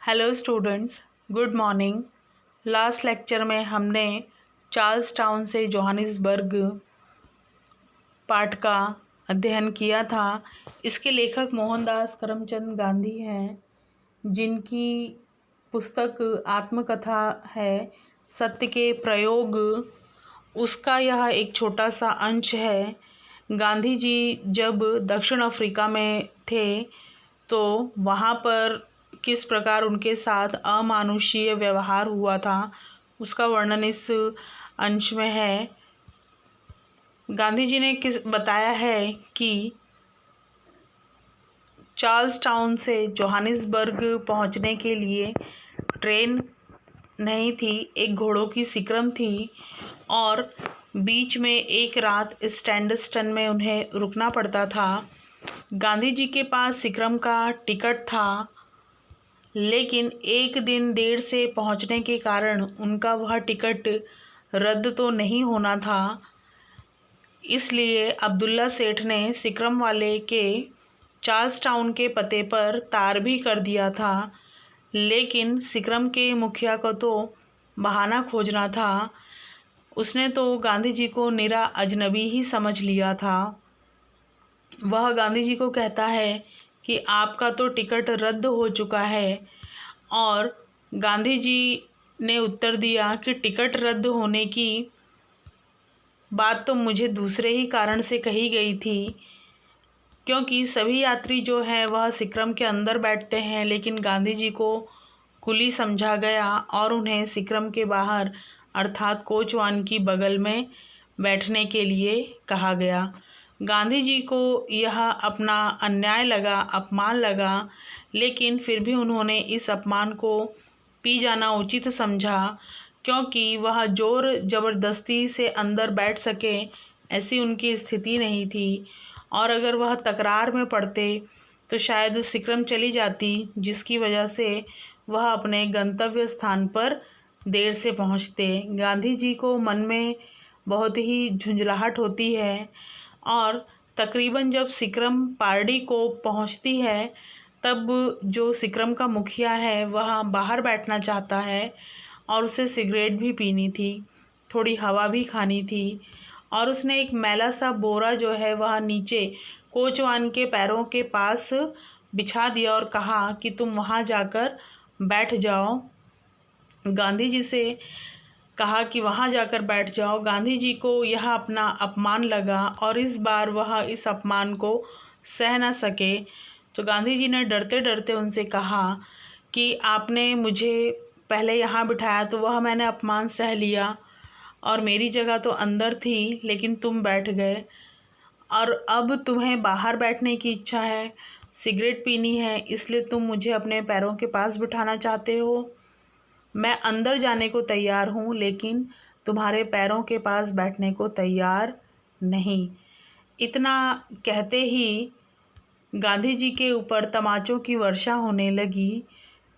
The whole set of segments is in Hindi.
Hello students, good morning. Last lecture में हमने चार्ल्स टाउन से जोहानिसबर्ग पाठ का अध्ययन किया था। इसके लेखक मोहनदास करमचंद गांधी हैं, जिनकी पुस्तक आत्मकथा है सत्य के प्रयोग। उसका यह एक छोटा सा अंश है। गांधी जी जब दक्षिण अफ्रीका में थे तो वहाँ पर किस प्रकार उनके साथ अमानुषीय व्यवहार हुआ था, उसका वर्णन इस अंश में है। गांधी जी ने बताया है कि चार्ल्स टाउन से जोहानिसबर्ग पहुंचने के लिए ट्रेन नहीं थी, एक घोड़ों की सिक्रम थी और बीच में एक रात स्टैंडस्टन में उन्हें रुकना पड़ता था। गांधी जी के पास सिक्रम का टिकट था, लेकिन एक दिन देर से पहुंचने के कारण उनका वह टिकट रद्द तो नहीं होना था। इसलिए अब्दुल्ला सेठ ने सिक्रम वाले के चार्ल्स टाउन के पते पर तार भी कर दिया था, लेकिन सिक्रम के मुखिया को तो बहाना खोजना था। उसने तो गांधी जी को निरा अजनबी ही समझ लिया था। वह गांधी जी को कहता है कि आपका तो टिकट रद्द हो चुका है, और गांधी जी ने उत्तर दिया कि टिकट रद्द होने की बात तो मुझे दूसरे ही कारण से कही गई थी, क्योंकि सभी यात्री जो हैं वह सिक्रम के अंदर बैठते हैं, लेकिन गांधी जी को कुली समझा गया और उन्हें सिक्रम के बाहर अर्थात कोचवान की बगल में बैठने के लिए कहा गया। गांधी जी को यह अपना अन्याय लगा, अपमान लगा, लेकिन फिर भी उन्होंने इस अपमान को पी जाना उचित समझा, क्योंकि वह जोर ज़बरदस्ती से अंदर बैठ सके ऐसी उनकी स्थिति नहीं थी, और अगर वह तकरार में पड़ते तो शायद सिक्रम चली जाती, जिसकी वजह से वह अपने गंतव्य स्थान पर देर से पहुंचते। गांधी जी को मन में बहुत ही झुंझलाहट होती है, और तकरीबन जब सिक्रम पारडी को पहुंचती है तब जो सिक्रम का मुखिया है वह बाहर बैठना चाहता है, और उसे सिगरेट भी पीनी थी, थोड़ी हवा भी खानी थी, और उसने एक मैला सा बोरा जो है वह नीचे कोचवान के पैरों के पास बिछा दिया और कहा कि तुम वहाँ जाकर बैठ जाओ। गांधी जी से कहा कि वहाँ जाकर बैठ जाओ। गांधी जी को यह अपना अपमान लगा और इस बार वह इस अपमान को सह न सके, तो गांधी जी ने डरते डरते उनसे कहा कि आपने मुझे पहले यहाँ बिठाया तो वह मैंने अपमान सह लिया, और मेरी जगह तो अंदर थी, लेकिन तुम बैठ गए, और अब तुम्हें बाहर बैठने की इच्छा है, सिगरेट पीनी है, इसलिए तुम मुझे अपने पैरों के पास बिठाना चाहते हो। मैं अंदर जाने को तैयार हूँ, लेकिन तुम्हारे पैरों के पास बैठने को तैयार नहीं। इतना कहते ही गांधी जी के ऊपर तमाचों की वर्षा होने लगी।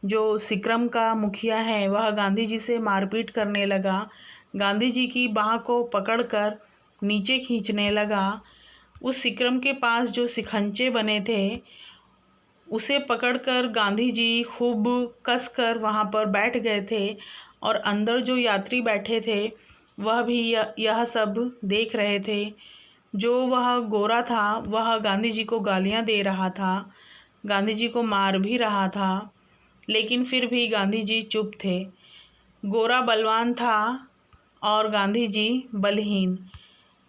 जो सिक्रम का मुखिया है वह गांधी जी से मारपीट करने लगा, गांधी जी की बाह को पकड़कर नीचे खींचने लगा। उस सिक्रम के पास जो शिकंजे बने थे उसे पकड़कर गांधी जी खूब कसकर वहाँ पर बैठ गए थे, और अंदर जो यात्री बैठे थे वह भी यह सब देख रहे थे। जो वह गोरा था वह गांधी जी को गालियाँ दे रहा था, गांधी जी को मार भी रहा था, लेकिन फिर भी गांधी जी चुप थे। गोरा बलवान था और गांधी जी बलहीन।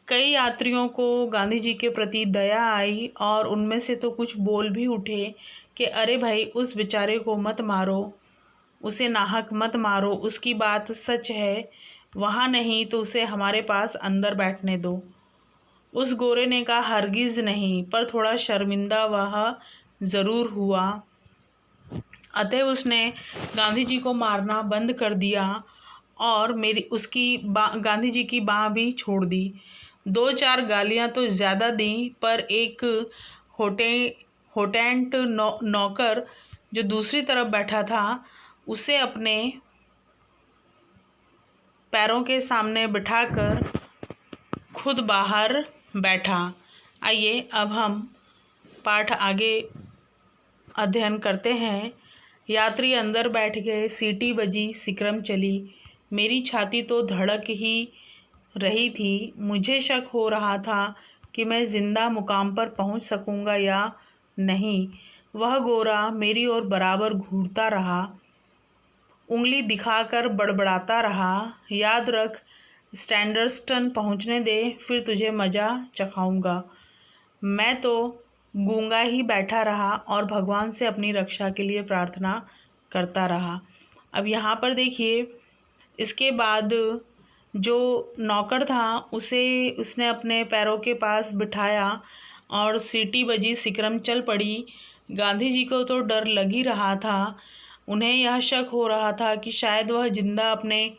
कई यात्रियों को गांधी जी के प्रति दया आई, और उनमें से तो कुछ बोल भी उठे कि अरे भाई, उस बेचारे को मत मारो, उसे नाहक मत मारो, उसकी बात सच है, वहाँ नहीं तो उसे हमारे पास अंदर बैठने दो। उस गोरे ने कहा हरगिज़ नहीं, पर थोड़ा शर्मिंदा वह ज़रूर हुआ। अतः उसने गांधी जी को मारना बंद कर दिया और गांधी जी की बाँह भी छोड़ दी। 2-4 गालियाँ तो ज़्यादा दी, पर एक होटेंट नौकर जो दूसरी तरफ बैठा था उसे अपने पैरों के सामने बिठाकर खुद बाहर बैठा। आइए अब हम पाठ आगे अध्ययन करते हैं। यात्री अंदर बैठ गए। सीटी बजी, सिकरम चली। मेरी छाती तो धड़क ही रही थी। मुझे शक हो रहा था कि मैं जिंदा मुकाम पर पहुंच सकूंगा या नहीं। वह गोरा मेरी ओर बराबर घूरता रहा, उंगली दिखाकर बड़बड़ाता रहा, याद रख, स्टैंडर्स्टन पहुंचने दे, फिर तुझे मज़ा चखाऊंगा। मैं तो गूंगा ही बैठा रहा और भगवान से अपनी रक्षा के लिए प्रार्थना करता रहा। अब यहाँ पर देखिए, इसके बाद जो नौकर था उसने अपने पैरों के पास बिठाया और सीटी बजी, सिकरम चल पड़ी। गांधी जी को तो डर लग ही रहा था। उन्हें यह शक हो रहा था कि शायद वह जिंदा अपने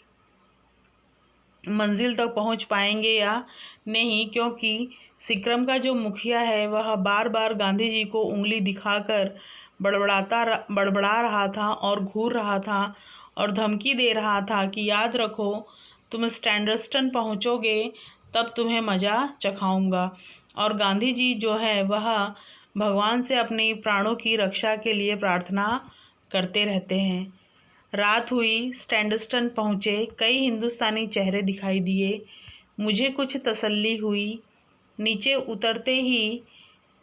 मंजिल तक पहुंच पाएंगे या नहीं, क्योंकि सिकरम का जो मुखिया है वह बार बार गांधी जी को उंगली दिखाकर बड़बड़ा रहा था और घूर रहा था और धमकी दे रहा था कि याद रखो, तुम स्टैंडर्स्टन पहुंचोगे तब तुम्हें मज़ा चखाऊंगा। और गांधी जी जो है वह भगवान से अपने प्राणों की रक्षा के लिए प्रार्थना करते रहते हैं। रात हुई, स्टैंडर्स्टन पहुँचे। कई हिंदुस्तानी चेहरे दिखाई दिए। मुझे कुछ तसल्ली हुई। नीचे उतरते ही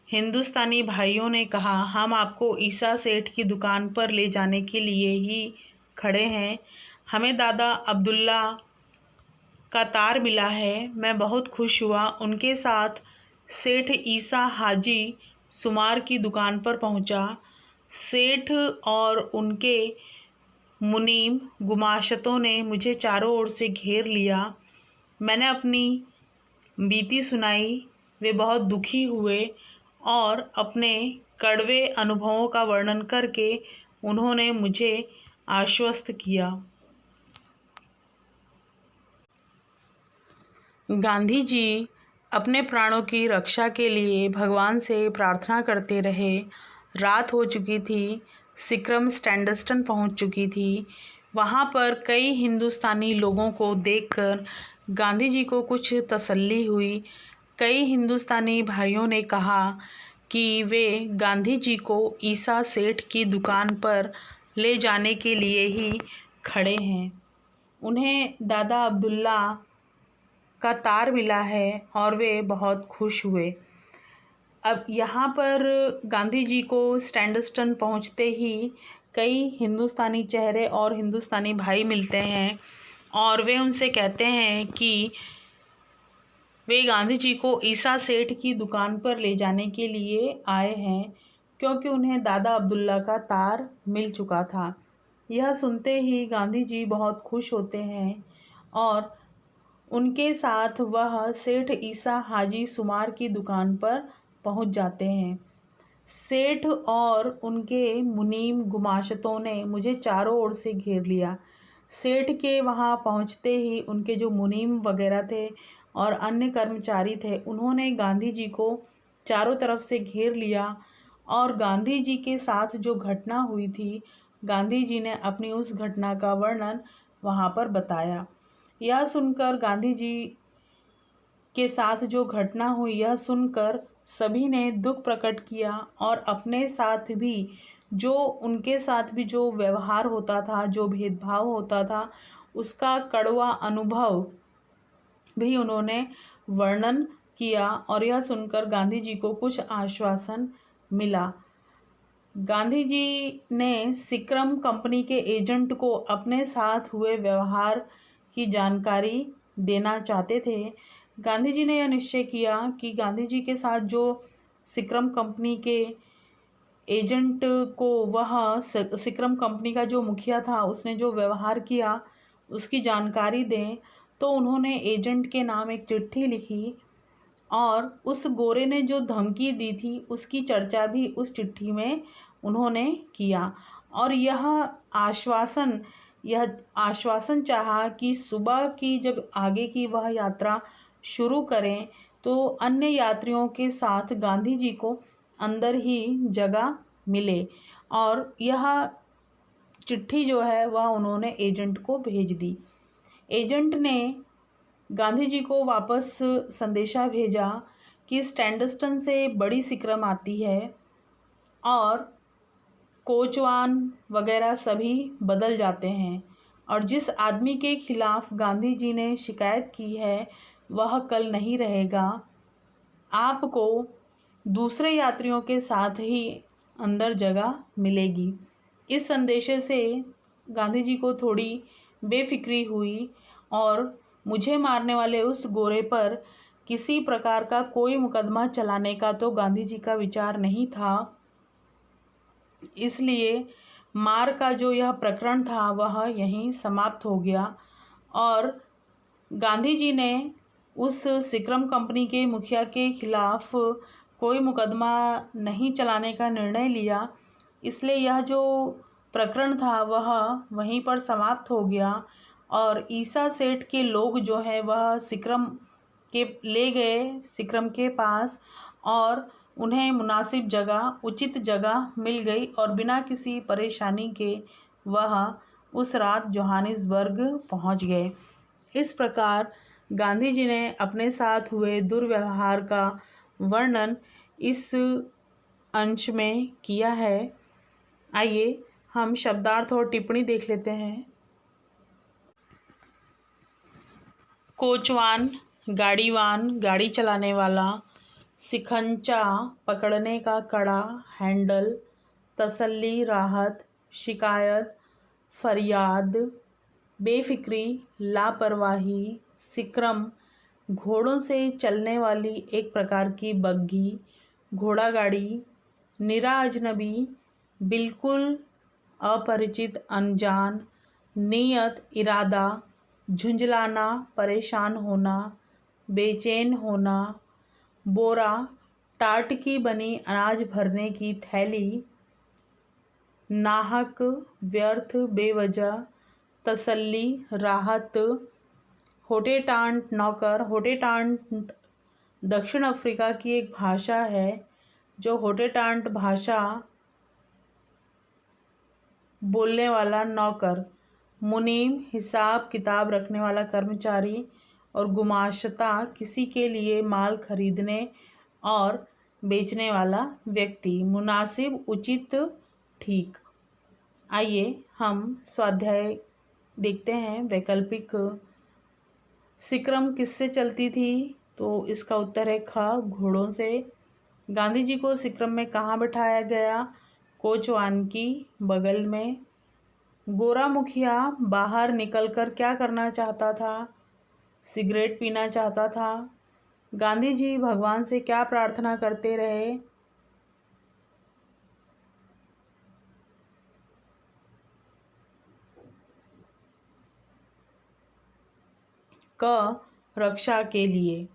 हिंदुस्तानी भाइयों ने कहा, हम आपको ईसा सेठ की दुकान पर ले जाने के लिए ही खड़े हैं। हमें दादा अब्दुल्ला का तार मिला है। मैं बहुत खुश हुआ। उनके साथ सेठ ईसा हाजी सुमार की दुकान पर पहुंचा। सेठ और उनके मुनीम गुमाशतों ने मुझे चारों ओर से घेर लिया। मैंने अपनी बीती सुनाई। वे बहुत दुखी हुए और अपने कड़वे अनुभवों का वर्णन करके उन्होंने मुझे आश्वस्त किया। गांधी जी अपने प्राणों की रक्षा के लिए भगवान से प्रार्थना करते रहे। रात हो चुकी थी। सिकरम स्टैंडर्स्टन पहुंच चुकी थी। वहां पर कई हिंदुस्तानी लोगों को देखकर गांधी जी को कुछ तसल्ली हुई। कई हिंदुस्तानी भाइयों ने कहा कि वे गांधी जी को ईसा सेठ की दुकान पर ले जाने के लिए ही खड़े हैं। उन्हें दादा अब्दुल्ला का तार मिला है और वे बहुत खुश हुए। अब यहाँ पर गांधी जी को स्टैंडर्स्टन पहुँचते ही कई हिंदुस्तानी चेहरे और हिंदुस्तानी भाई मिलते हैं और वे उनसे कहते हैं कि वे गांधी जी को ईसा सेठ की दुकान पर ले जाने के लिए आए हैं, क्योंकि उन्हें दादा अब्दुल्ला का तार मिल चुका था। यह सुनते ही गांधी जी बहुत खुश होते हैं और उनके साथ वह सेठ ईसा हाजी सुमार की दुकान पर पहुंच जाते हैं। सेठ और उनके मुनीम गुमाशतों ने मुझे चारों ओर से घेर लिया। सेठ के वहां पहुंचते ही उनके जो मुनीम वगैरह थे और अन्य कर्मचारी थे, उन्होंने गांधी जी को चारों तरफ से घेर लिया और गांधी जी के साथ जो घटना हुई थी, गांधी जी ने अपनी उस घटना का वर्णन वहां पर बताया। यह सुनकर गांधी जी के साथ जो घटना हुई, यह सुनकर सभी ने दुख प्रकट किया और अपने साथ भी जो उनके साथ भी जो व्यवहार होता था, जो भेदभाव होता था, उसका कड़वा अनुभव भी उन्होंने वर्णन किया और यह सुनकर गांधी जी को कुछ आश्वासन मिला। गांधी जी ने सिकरम कंपनी के एजेंट को अपने साथ हुए व्यवहार की जानकारी देना चाहते थे। गांधी जी ने यह निश्चय किया कि गांधी जी के साथ जो सिकरम कंपनी के एजेंट को वह सिकरम कंपनी का जो मुखिया था उसने जो व्यवहार किया उसकी जानकारी दें। तो उन्होंने एजेंट के नाम एक चिट्ठी लिखी और उस गोरे ने जो धमकी दी थी उसकी चर्चा भी उस चिट्ठी में उन्होंने किया और यह आश्वासन चाहा कि सुबह की जब आगे की वह यात्रा शुरू करें तो अन्य यात्रियों के साथ गांधी जी को अंदर ही जगह मिले। और यह चिट्ठी जो है वह उन्होंने एजेंट को भेज दी। एजेंट ने गांधी जी को वापस संदेशा भेजा कि स्टैंडर्स्टन से बड़ी सिकरम आती है और कोचवान वगैरह सभी बदल जाते हैं और जिस आदमी के खिलाफ गांधी जी ने शिकायत की है वह कल नहीं रहेगा। आपको दूसरे यात्रियों के साथ ही अंदर जगह मिलेगी। इस संदेशे से गांधी जी को थोड़ी बेफिक्री हुई और मुझे मारने वाले उस गोरे पर किसी प्रकार का कोई मुकदमा चलाने का तो गांधी जी का विचार नहीं था। इसलिए मार का जो यह प्रकरण था वह यहीं समाप्त हो गया और गांधी जी ने उस सिक्रम कंपनी के मुखिया के खिलाफ कोई मुकदमा नहीं चलाने का निर्णय लिया। इसलिए यह जो प्रकरण था वह वहीं पर समाप्त हो गया और ईसा सेठ के लोग जो है वह सिक्रम के ले गए सिक्रम के पास और उन्हें मुनासिब जगह उचित जगह मिल गई और बिना किसी परेशानी के वह उस रात जोहानिसबर्ग पहुंच गए। इस प्रकार गांधी जी ने अपने साथ हुए दुर्व्यवहार का वर्णन इस अंश में किया है। आइए हम शब्दार्थ और टिप्पणी देख लेते हैं। कोचवान, गाड़ीवान, गाड़ी चलाने वाला, शिकंजा पकड़ने का कड़ा, हैंडल, तसल्ली, राहत, शिकायत, फरियाद, बेफिक्री, लापरवाही, सिक्रम, घोड़ों से चलने वाली एक प्रकार की बग्घी, घोड़ा गाड़ी, निरा अजनबी, बिल्कुल अपरिचित, अनजान, नियत, इरादा, झुंझलाना, परेशान होना, बेचैन होना, बोरा, टाट की बनी अनाज भरने की थैली, नाहक, व्यर्थ, बेवजह, तसल्ली, राहत, होटेटांट नौकर। होटेटांट दक्षिण अफ्रीका की एक भाषा है। जो होटेटांट भाषा बोलने वाला नौकर, मुनीम, हिसाब किताब रखने वाला कर्मचारी और गुमाश्ता, किसी के लिए माल खरीदने और बेचने वाला व्यक्ति। मुनासिब, उचित, ठीक। आइए हम स्वाध्याय देखते हैं। वैकल्पिक, सिक्रम किससे चलती थी? तो इसका उत्तर है ख, घोड़ों से। गांधी जी को सिक्रम में कहाँ बिठाया गया? कोचवान की बगल में। गोरा मुखिया बाहर निकलकर क्या करना चाहता था? सिगरेट पीना चाहता था। गांधी जी भगवान से क्या प्रार्थना करते रहे? क, रक्षा के लिए।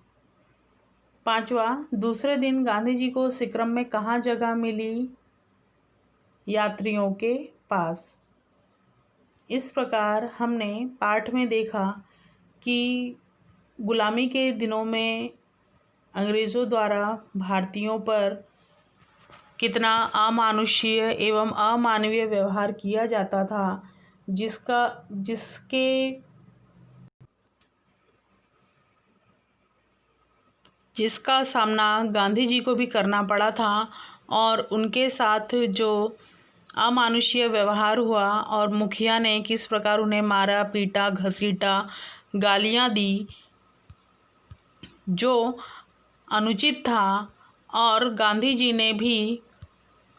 पांचवा, दूसरे दिन गांधी जी को सिक्रम में कहाँ जगह मिली? यात्रियों के पास। इस प्रकार हमने पाठ में देखा कि गुलामी के दिनों में अंग्रेज़ों द्वारा भारतीयों पर कितना अमानुषीय एवं अमानवीय व्यवहार किया जाता था, जिसका सामना गांधी जी को भी करना पड़ा था और उनके साथ जो अमानुषीय व्यवहार हुआ और मुखिया ने किस प्रकार उन्हें मारा, पीटा, घसीटा, गालियां दी, जो अनुचित था। और गांधी जी ने भी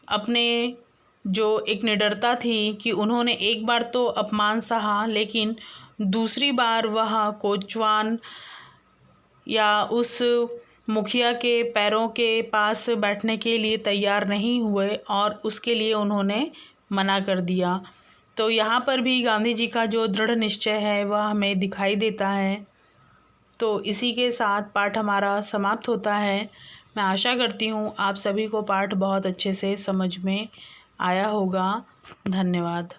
अपने जो एक निडरता थी कि उन्होंने एक बार तो अपमान सहा, लेकिन दूसरी बार वह कोचवान या उस मुखिया के पैरों के पास बैठने के लिए तैयार नहीं हुए और उसके लिए उन्होंने मना कर दिया। तो यहाँ पर भी गांधी जी का जो दृढ़ निश्चय है वह हमें दिखाई देता है। तो इसी के साथ पाठ हमारा समाप्त होता है। मैं आशा करती हूँ आप सभी को पाठ बहुत अच्छे से समझ में आया होगा। धन्यवाद।